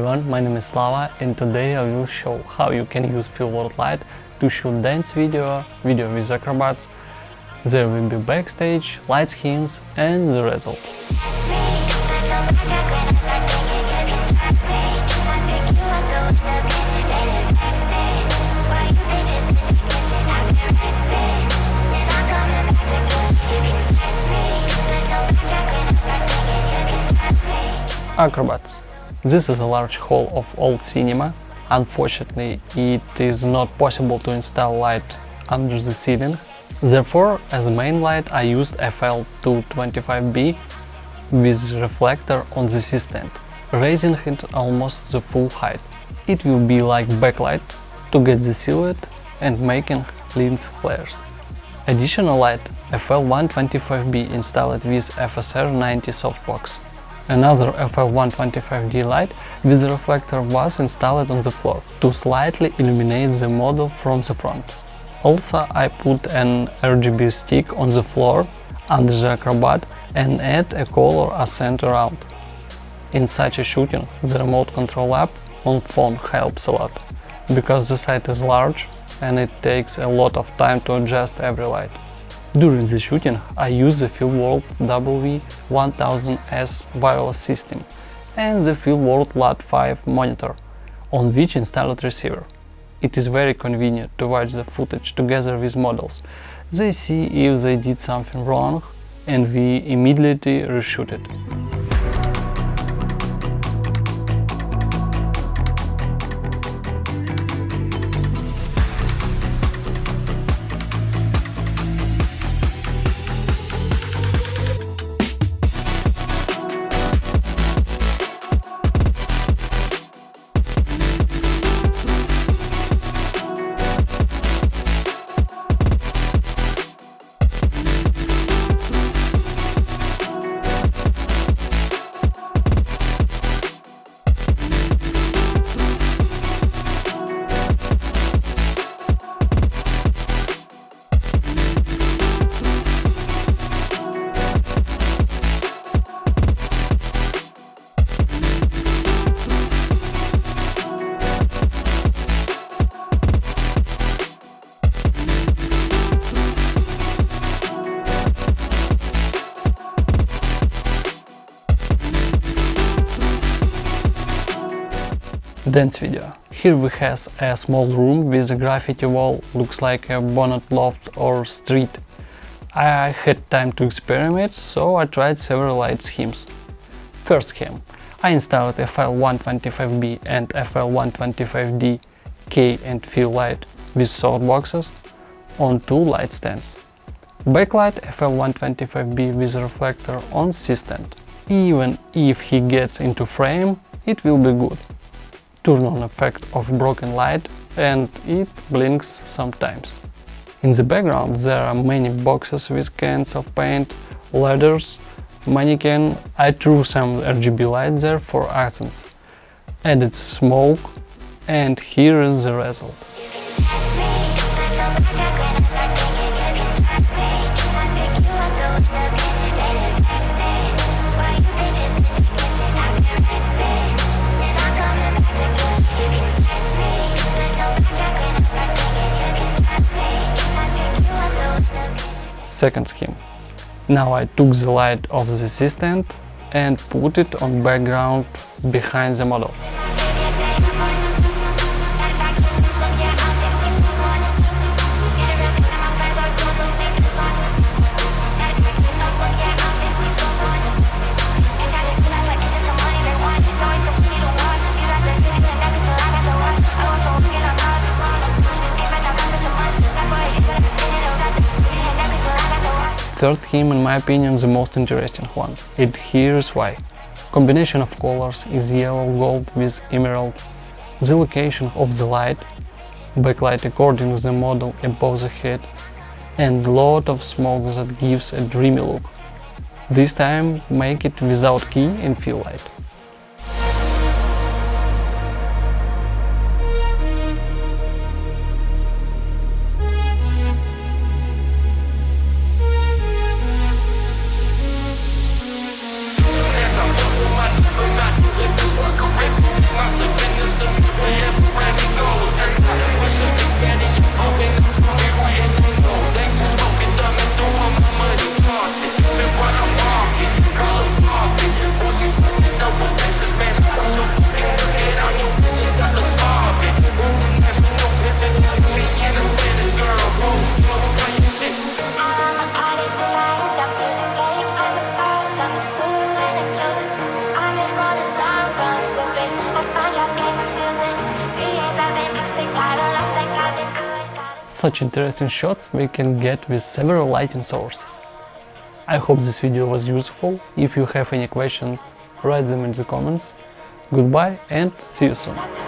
everyone, my name is Slava and today I will show how you can use FEELWORLD Light to shoot dance video with Acrobats. There will be backstage, light schemes and the result. Acrobats. This is a large hall of old cinema. Unfortunately, it is not possible to install light under the ceiling. Therefore, as a main light I used FL225B with reflector on the C-stand, raising it almost the full height. It will be like backlight to get the silhouette and making lens flares. Additional light FL125B installed with FSR90 softbox. Another FL125D light with a reflector was installed on the floor to slightly illuminate the model from the front. Also, I put an RGB stick on the floor under the Acrobat and add a color accent around. In such a shooting, the remote control app on phone helps a lot, because the site is large and it takes a lot of time to adjust every light. During the shooting, I use the FEELWORLD W1000S wireless system and the FEELWORLD LUT5 monitor, on which installed receiver. It is very convenient to watch the footage together with models. They see if they did something wrong and we immediately reshoot it. Dance video. Here we have a small room with a graffiti wall, looks like a bonnet loft or street. I had time to experiment, so I tried several light schemes. First scheme. I installed FL125B and FL125D K and Feel light with softboxes on two light stands. Backlight FL125B with reflector on C-stand. Even if he gets into frame, it will be good. Turn on effect of broken light and it blinks sometimes. In the background there are many boxes with cans of paint, ladders, mannequin. I threw some RGB lights there for accents, added smoke, and here is the result. Second scheme. Now I took the light of the C-stand and put it on background behind the model. Third scheme, in my opinion, the most interesting one. Here's why. Combination of colors is yellow gold with emerald. The location of the light, backlight according to the model above the head, and lot of smoke that gives a dreamy look. This time make it without key and feel light. such interesting shots we can get with several lighting sources. I hope this video was useful. If you have any questions, write them in the comments. Goodbye and see you soon.